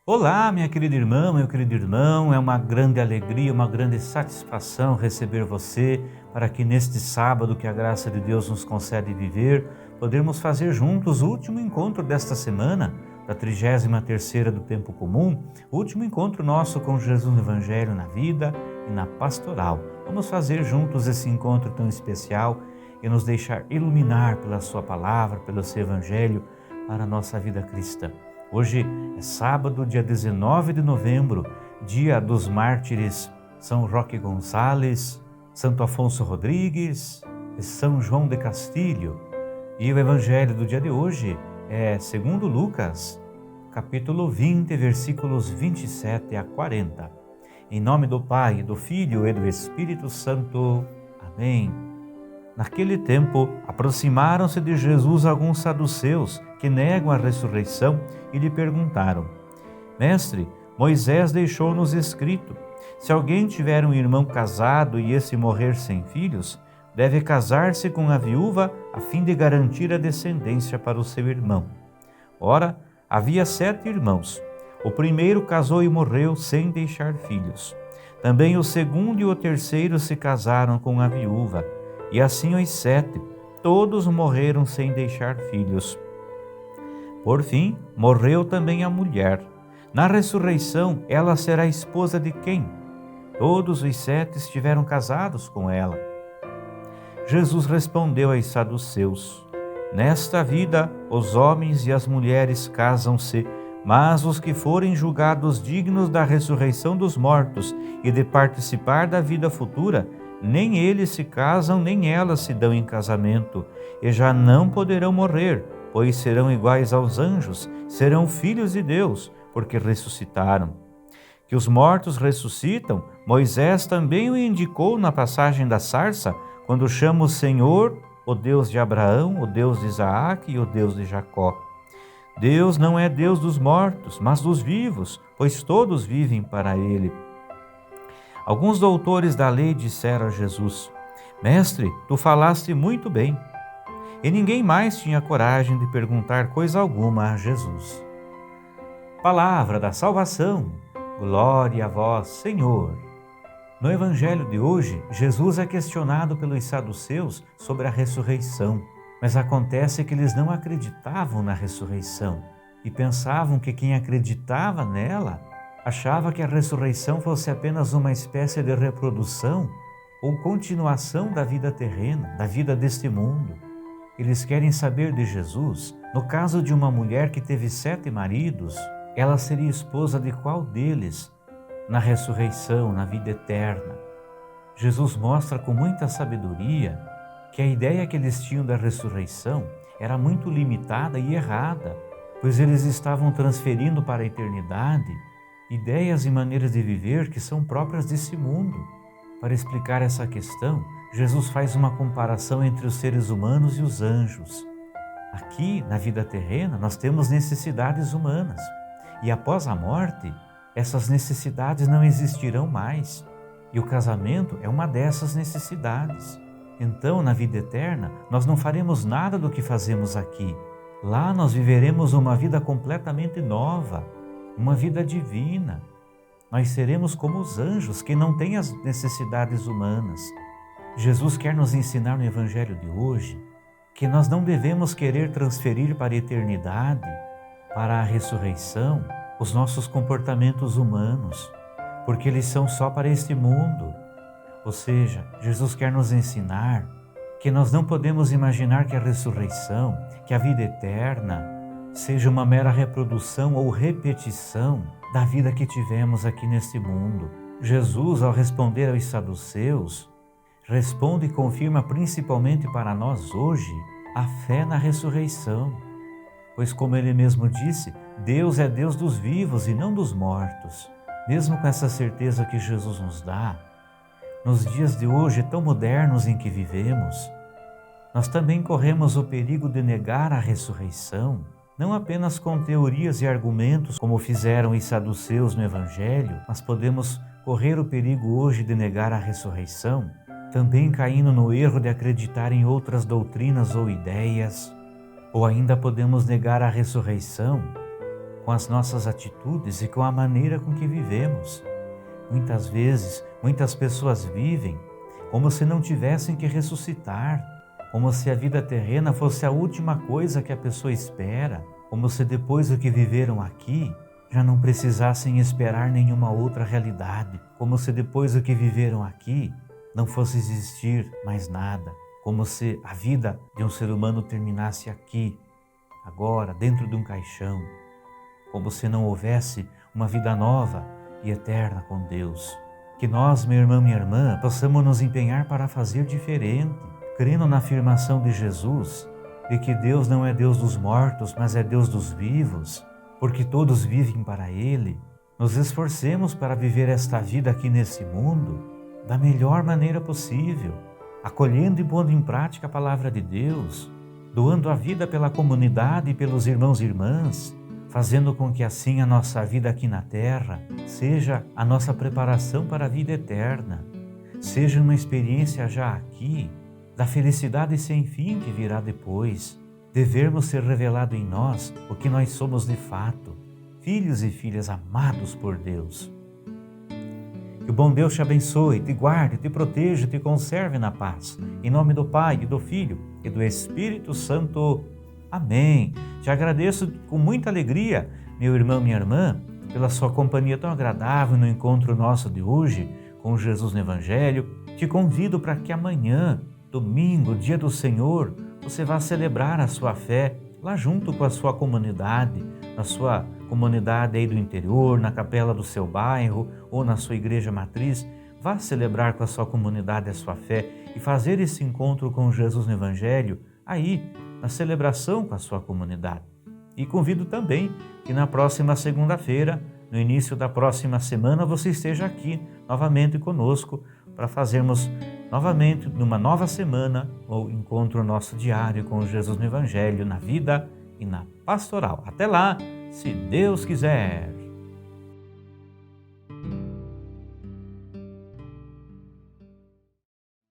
Olá, minha querida irmã, meu querido irmão, é uma grande alegria, uma grande satisfação receber você para que neste sábado que a graça de Deus nos concede viver, podermos fazer juntos o último encontro desta semana, da 33ª do Tempo Comum, o último encontro nosso com Jesus no Evangelho na vida e na pastoral. Vamos fazer juntos esse encontro tão especial e nos deixar iluminar pela sua palavra, pelo seu Evangelho, para a nossa vida cristã. Hoje é sábado, dia 19 de novembro, dia dos mártires São Roque Gonçalves, Santo Afonso Rodrigues e São João de Castilho. E o evangelho do dia de hoje é segundo Lucas, capítulo 20, versículos 27 a 40. Em nome do Pai, do Filho e do Espírito Santo. Amém. Naquele tempo, aproximaram-se de Jesus alguns saduceus que negam a ressurreição e lhe perguntaram: Mestre, Moisés deixou-nos escrito: se alguém tiver um irmão casado e esse morrer sem filhos, deve casar-se com a viúva a fim de garantir a descendência para o seu irmão. Ora, havia 7 irmãos. O primeiro casou e morreu sem deixar filhos. Também o segundo e o terceiro se casaram com a viúva. E assim os 7, todos morreram sem deixar filhos. Por fim, morreu também a mulher. Na ressurreição, ela será esposa de quem? Todos os 7 estiveram casados com ela. Jesus respondeu aos saduceus: Nesta vida, os homens e as mulheres casam-se, mas os que forem julgados dignos da ressurreição dos mortos e de participar da vida futura, nem eles se casam, nem elas se dão em casamento, e já não poderão morrer, pois serão iguais aos anjos, serão filhos de Deus, porque ressuscitaram. Que os mortos ressuscitam, Moisés também o indicou na passagem da sarça, quando chama o Senhor, o Deus de Abraão, o Deus de Isaac e o Deus de Jacó. Deus não é Deus dos mortos, mas dos vivos, pois todos vivem para Ele. Alguns doutores da lei disseram a Jesus: Mestre, tu falaste muito bem. E ninguém mais tinha coragem de perguntar coisa alguma a Jesus. Palavra da salvação, glória a vós, Senhor. No evangelho de hoje, Jesus é questionado pelos saduceus sobre a ressurreição, mas acontece que eles não acreditavam na ressurreição e pensavam que quem acreditava nela achava que a ressurreição fosse apenas uma espécie de reprodução ou continuação da vida terrena, da vida deste mundo. Eles querem saber de Jesus, no caso de uma mulher que teve 7 maridos, ela seria esposa de qual deles na ressurreição, na vida eterna? Jesus mostra com muita sabedoria que a ideia que eles tinham da ressurreição era muito limitada e errada, pois eles estavam transferindo para a eternidade ideias e maneiras de viver que são próprias desse mundo. Para explicar essa questão, Jesus faz uma comparação entre os seres humanos e os anjos. Aqui, na vida terrena, nós temos necessidades humanas. E após a morte, essas necessidades não existirão mais. E o casamento é uma dessas necessidades. Então, na vida eterna, nós não faremos nada do que fazemos aqui. Lá nós viveremos uma vida completamente nova, uma vida divina. Nós seremos como os anjos que não têm as necessidades humanas. Jesus quer nos ensinar no evangelho de hoje que nós não devemos querer transferir para a eternidade, para a ressurreição, os nossos comportamentos humanos, porque eles são só para este mundo. Ou seja, Jesus quer nos ensinar que nós não podemos imaginar que a ressurreição, que a vida eterna, seja uma mera reprodução ou repetição da vida que tivemos aqui neste mundo. Jesus, ao responder aos saduceus, responde e confirma principalmente para nós hoje a fé na ressurreição. Pois, como ele mesmo disse, Deus é Deus dos vivos e não dos mortos. Mesmo com essa certeza que Jesus nos dá, nos dias de hoje tão modernos em que vivemos, nós também corremos o perigo de negar a ressurreição, não apenas com teorias e argumentos, como fizeram os saduceus no Evangelho, mas podemos correr o perigo hoje de negar a ressurreição, também caindo no erro de acreditar em outras doutrinas ou ideias, ou ainda podemos negar a ressurreição com as nossas atitudes e com a maneira com que vivemos. Muitas vezes, muitas pessoas vivem como se não tivessem que ressuscitar, como se a vida terrena fosse a última coisa que a pessoa espera, como se depois do que viveram aqui, já não precisassem esperar nenhuma outra realidade, como se depois do que viveram aqui, não fosse existir mais nada, como se a vida de um ser humano terminasse aqui, agora, dentro de um caixão, como se não houvesse uma vida nova e eterna com Deus. Que nós, meu irmão, minha irmã, possamos nos empenhar para fazer diferente, crendo na afirmação de Jesus, de que Deus não é Deus dos mortos, mas é Deus dos vivos, porque todos vivem para Ele. Nos esforcemos para viver esta vida aqui nesse mundo da melhor maneira possível, acolhendo e pondo em prática a palavra de Deus, doando a vida pela comunidade e pelos irmãos e irmãs, fazendo com que assim a nossa vida aqui na terra seja a nossa preparação para a vida eterna, seja uma experiência já aqui, da felicidade sem fim que virá depois, de vermos ser revelado em nós o que nós somos de fato, filhos e filhas amados por Deus. Que o bom Deus te abençoe, te guarde, te proteja, te conserve na paz. Em nome do Pai, e do Filho e do Espírito Santo. Amém. Te agradeço com muita alegria, meu irmão, minha irmã, pela sua companhia tão agradável no encontro nosso de hoje com Jesus no Evangelho. Te convido para que amanhã, domingo, dia do Senhor, você vá celebrar a sua fé lá junto com a sua comunidade, na sua comunidade aí do interior, na capela do seu bairro ou na sua igreja matriz. Vá celebrar com a sua comunidade a sua fé e fazer esse encontro com Jesus no Evangelho aí, na celebração com a sua comunidade. E convido também que na próxima segunda-feira, no início da próxima semana, você esteja aqui novamente conosco para fazermos novamente, numa nova semana, o encontro nosso diário com Jesus no Evangelho, na vida e na pastoral. Até lá, se Deus quiser!